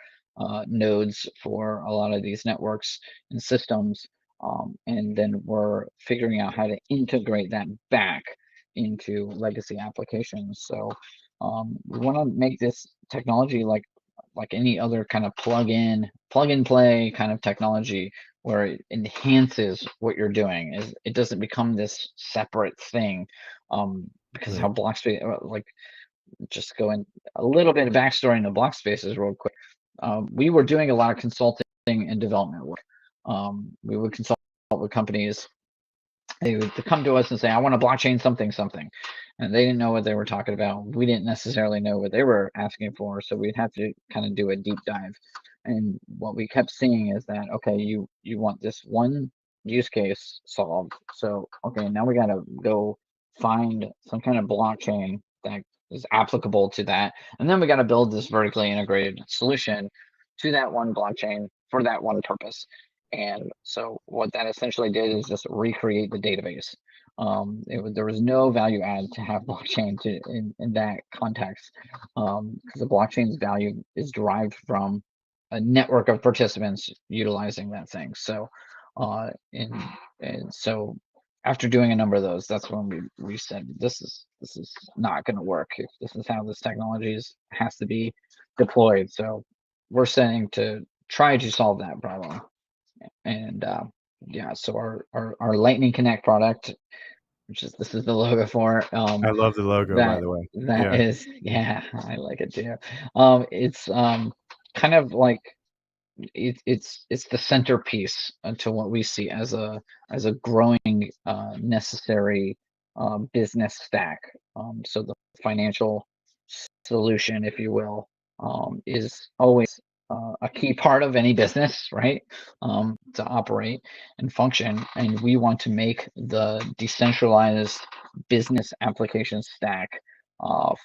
nodes for a lot of these networks and systems, and then we're figuring out how to integrate that back into legacy applications. So we want to make this technology like any other kind of plug and play kind of technology where it enhances what you're doing. Is it doesn't become this separate thing, because how Right. BlockSpace, like, just go in a little bit of backstory into BlockSpaces real quick. We were doing a lot of consulting and development work. We would consult with companies. They would come to us and say, I want to blockchain something, something. And they didn't know what they were talking about. We didn't necessarily know what they were asking for. So we'd have to kind of do a deep dive. And what we kept seeing is that, okay, you want this one use case solved. So, okay, now we got to go find some kind of blockchain that is applicable to that. And then we got to build this vertically integrated solution to that one blockchain for that one purpose. And so what that essentially did is just recreate the database. There was no value add to have blockchain in that context, because the blockchain's value is derived from a network of participants utilizing that thing. So, and so after doing a number of those, that's when we said this is not going to work. If this is how this technology has to be deployed, so we're saying to try to solve that problem. And yeah, so our Lightning Connect product, which is this is the logo for I love the logo, by that the way. that Yeah. is yeah, I like it too. It's kind of like it's the centerpiece to what we see as a growing necessary business stack. So the financial solution, if you will, is always a key part of any business, right? To operate and function, and we want to make the decentralized business application stack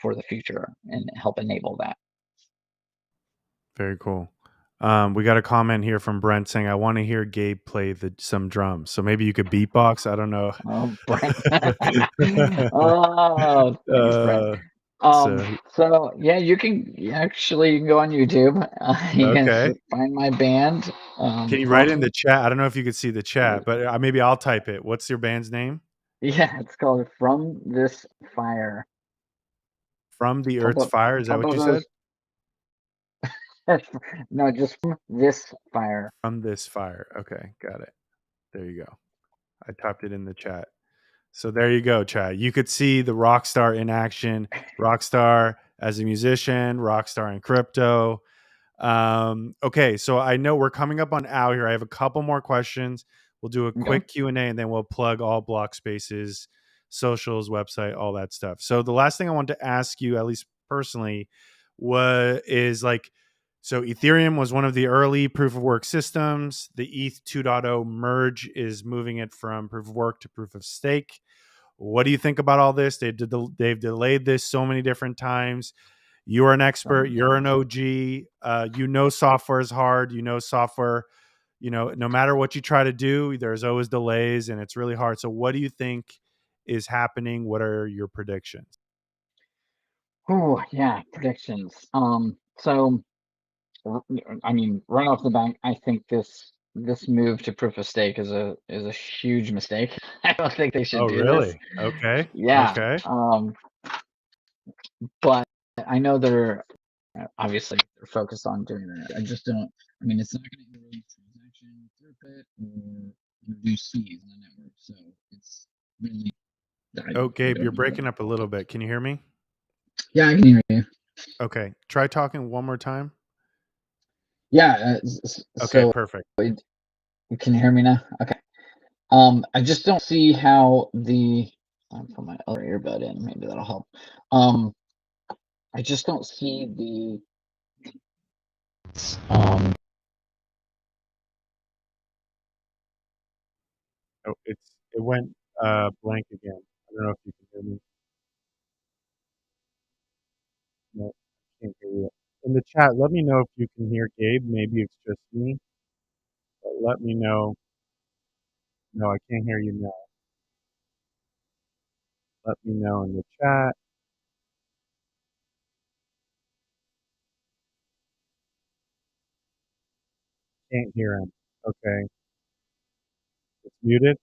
for the future and help enable that. Very cool. We got a comment here from Brent saying, "I want to hear Gabe play some drums." So maybe you could beatbox. I don't know. Oh, Brent. Oh, thanks, Brent. uh, so So yeah, you can go on YouTube. You can okay. find my band. Can you write in From the chat? I don't know if you could see the chat, but maybe I'll type it. What's your band's name? yeah, it's called From This Fire. From the Top Earth's of Fire. Is that top what of you said? those. No, just From This Fire. From this fire. Okay, got it. There you go. I typed it in the chat. So there you go, chat. You could see the rock star in action. Rock star as a musician, rock star in crypto. Okay, so I know we're coming up on hour here. I have a couple more questions. We'll do a Okay. quick Q&A and then we'll plug all BlockSpaces, socials, website, all that stuff. So the last thing I want to ask you, at least personally, is like, so Ethereum was one of the early proof of work systems. The ETH 2.0 merge is moving it from proof of work to proof of stake. What do you think about all this? They've delayed this so many different times. You're an So expert. many You're an times. OG. You know software is hard. You know software. You know, no matter what you try to do, there's always delays, and it's really hard. So, what do you think is happening? What are your predictions? Oh yeah, predictions. So I mean, right off the bat, I think this move to proof of stake is a huge mistake. I don't think they should Oh, do this. really? Okay. Yeah. Okay. But I know they're obviously they're focused on doing that. I just don't. I mean, it's not going to erode transaction throughput or reduce fees on the network. So it's really. Oh, I Gabe, you're don't know. breaking up a little bit. Can you hear me? Yeah, I can hear you. Okay. Try talking one more time. Yeah. Okay, So perfect. you can hear me now. Okay. I just don't see how the. I'll put my other earbud in. Maybe that'll help. Um, I just don't see the. Oh, it went blank again. I don't know if you can hear me. No, I can't hear you. In the chat, let me know if you can hear Gabe. Maybe it's just me, but let me know. No, I can't hear you now. Let me know in the chat. Can't hear him. Okay, it's muted.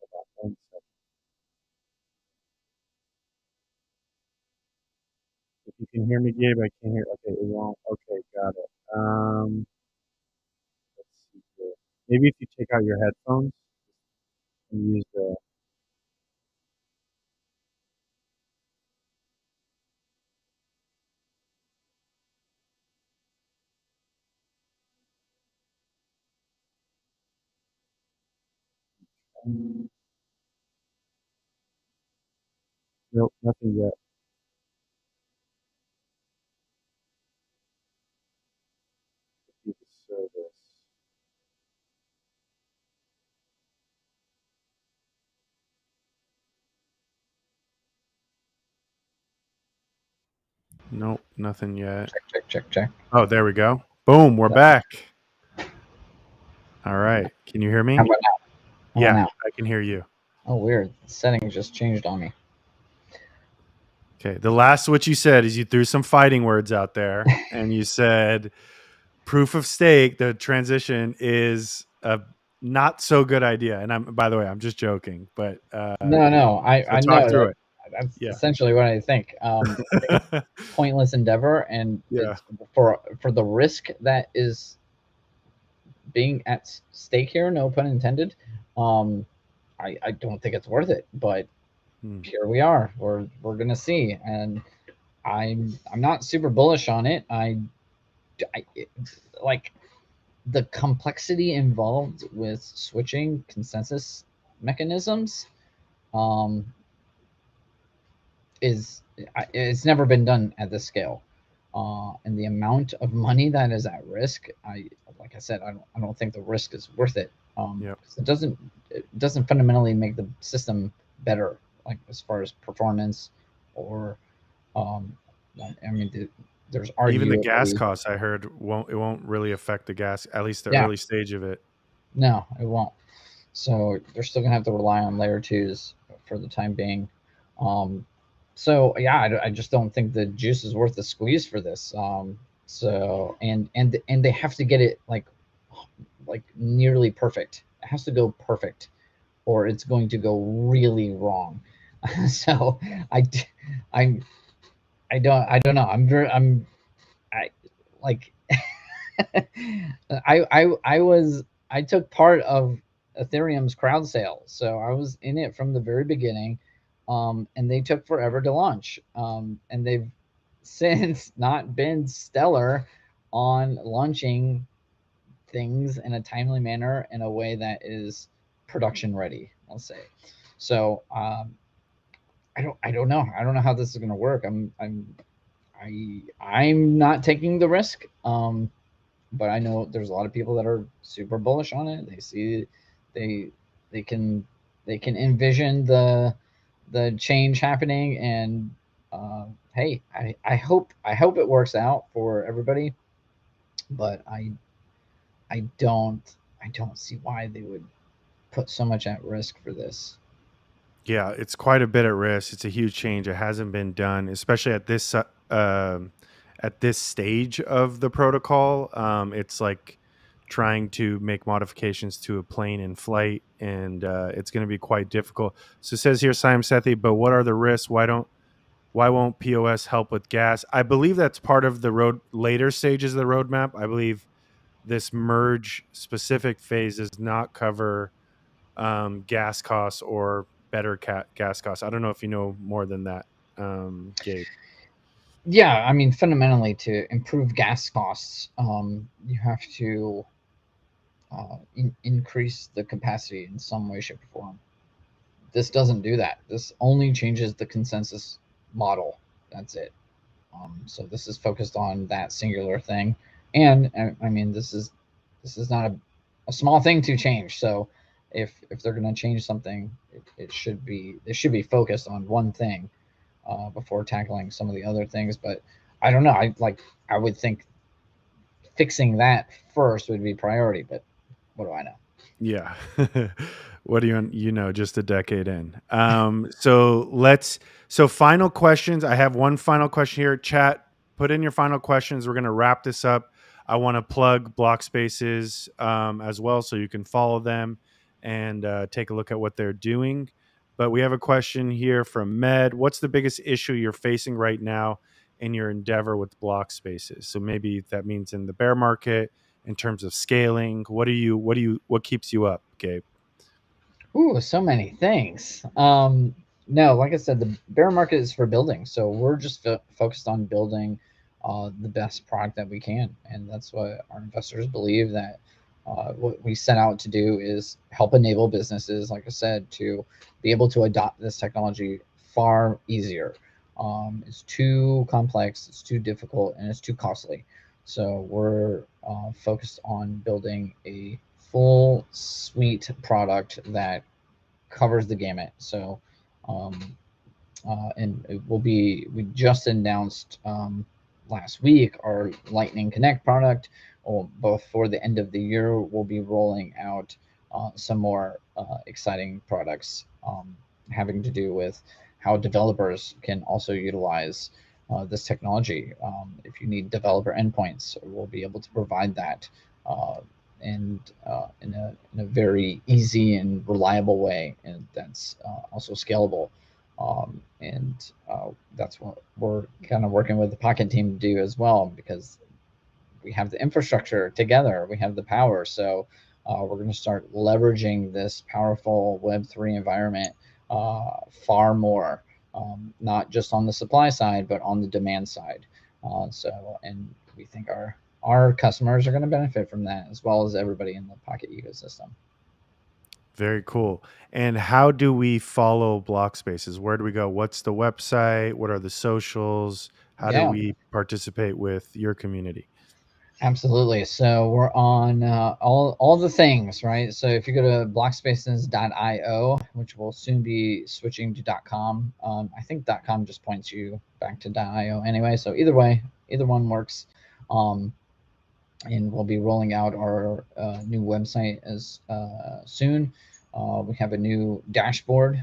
Hold on 1 second. If you can hear me, Gabe, I can't hear. Okay, it won't. Okay, got it. Let's see here. Maybe if you take out your headphones and use the. Nope, nothing yet. Use the service. Nope, nothing yet. Check. Oh, there we go. Boom, we're Yeah. back. All right. Can you hear How me? about now? How about Yeah, now? I can hear you. Oh, weird. The settings just changed on me. Okay. The last what you said is you threw some fighting words out there and you said proof of stake, the transition is not so good idea. And I'm, by the way, I'm just joking, but No, so I talk know through that it. that's Yeah. essentially what I think. I think it's pointless endeavor, and Yeah. it's for the risk that is being at stake here. No pun intended. Um, I don't think it's worth it. But Hmm. here we are. We're gonna see, and I'm not super bullish on it. I like the complexity involved with switching consensus mechanisms. Um, is it's never been done at this scale, and the amount of money that is at risk, like I said, I don't think the risk is worth it. Yep. 'Cause it doesn't fundamentally make the system better, like as far as performance or um, I mean, there's Even the gas arguably costs, I heard, won't really affect the gas, at least the yeah, early stage of it. no, it won't. So they're still gonna have to rely on layer twos for the time being. Um, so yeah, I just don't think the juice is worth the squeeze for this. So and they have to get it like nearly perfect. It has to go perfect, or it's going to go really wrong. So I I I don't know. I like I took part of Ethereum's crowd sale, so I was in it from the very beginning, and they took forever to launch, and they've since not been stellar on launching things in a timely manner in a way that is production ready. I'll say. So I don't know how this is going to work. I'm not taking the risk. But I know there's a lot of people that are super bullish on it. They see they they can they can envision the change happening, and hey, I hope it works out for everybody. But I don't see why they would put so much at risk for this. Yeah, it's quite a bit at risk. It's a huge change. It hasn't been done, especially at this stage of the protocol. It's like trying to make modifications to a plane in flight, and it's going to be quite difficult. So it says here, Simon Sethi, but what are the risks? Why won't POS help with gas? I believe that's part of the road later stages of the roadmap. I believe this merge specific phase does not cover gas costs or better gas costs. I don't know if you know more than that, Gabe. Yeah, I mean, fundamentally, to improve gas costs, you have to increase the capacity in some way, shape, or form. This doesn't do that. This only changes the consensus model. That's it. So this is focused on that singular thing, and I mean this is not a small thing to change. So if they're going to change something, it should be they should be focused on one thing before tackling some of the other things. But I don't know. I would think fixing that first would be priority. But what do I know? Yeah. What do you know, just a decade in. So final questions. I have one final question here. Chat, put in your final questions. We're gonna wrap this up. I want to plug BlockSpaces as well, so you can follow them and take a look at what they're doing. But we have a question here from Med. What's the biggest issue you're facing right now in your endeavor with BlockSpaces? So maybe that means in the bear market, in terms of scaling. What keeps you up, Gabe? Ooh, so many things. No, like I said, the bear market is for building, so we're just focused on building the best product that we can, and that's what our investors believe that what we set out to do is help enable businesses, like I said, to be able to adopt this technology far easier. It's too complex, it's too difficult, and it's too costly. So we're focused on building a full suite product that covers the gamut. So, um, and it will be, we just announced last week our Lightning Connect product. Or before the end of the year, we'll be rolling out some more exciting products having to do with how developers can also utilize this technology. If you need developer endpoints, we'll be able to provide that. Uh, in a very easy and reliable way, and that's also scalable. And that's what we're kind of working with the Pocket team to do as well, because we have the infrastructure together, we have the power. So we're going to start leveraging this powerful Web3 environment far more, not just on the supply side, but on the demand side. And we think our customers are going to benefit from that, as well as everybody in the Pocket ecosystem. Very cool. And how do we follow BlockSpaces? Where do we go? What's the website? What are the socials? How do Yeah, we participate with your community? absolutely. So we're on all the things, right? So if you go to blockspaces.io, which will soon be switching to .com, I think .com just points you back to .io anyway. So either way, either one works. Um, and we'll be rolling out our new website as soon. We have a new dashboard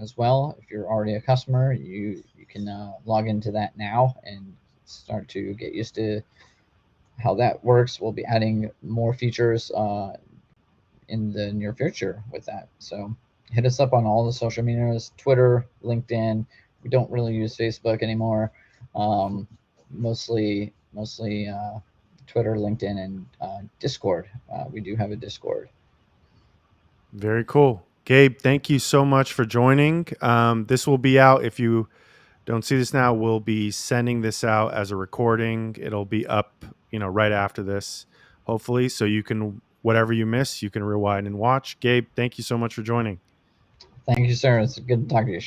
as well. If you're already a customer, you can log into that now and start to get used to how that works. We'll be adding more features in the near future with that. So hit us up on all the social medias: Twitter, LinkedIn. We don't really use Facebook anymore. Mostly Twitter, LinkedIn, and Discord. We do have a Discord. Very cool. Gabe, thank you so much for joining. This will be out. If you don't see this now, we'll be sending this out as a recording. It'll be up, right after this, hopefully. So you can, whatever you miss, you can rewind and watch. Gabe, thank you so much for joining. Thank you, sir. It's good to talk to you.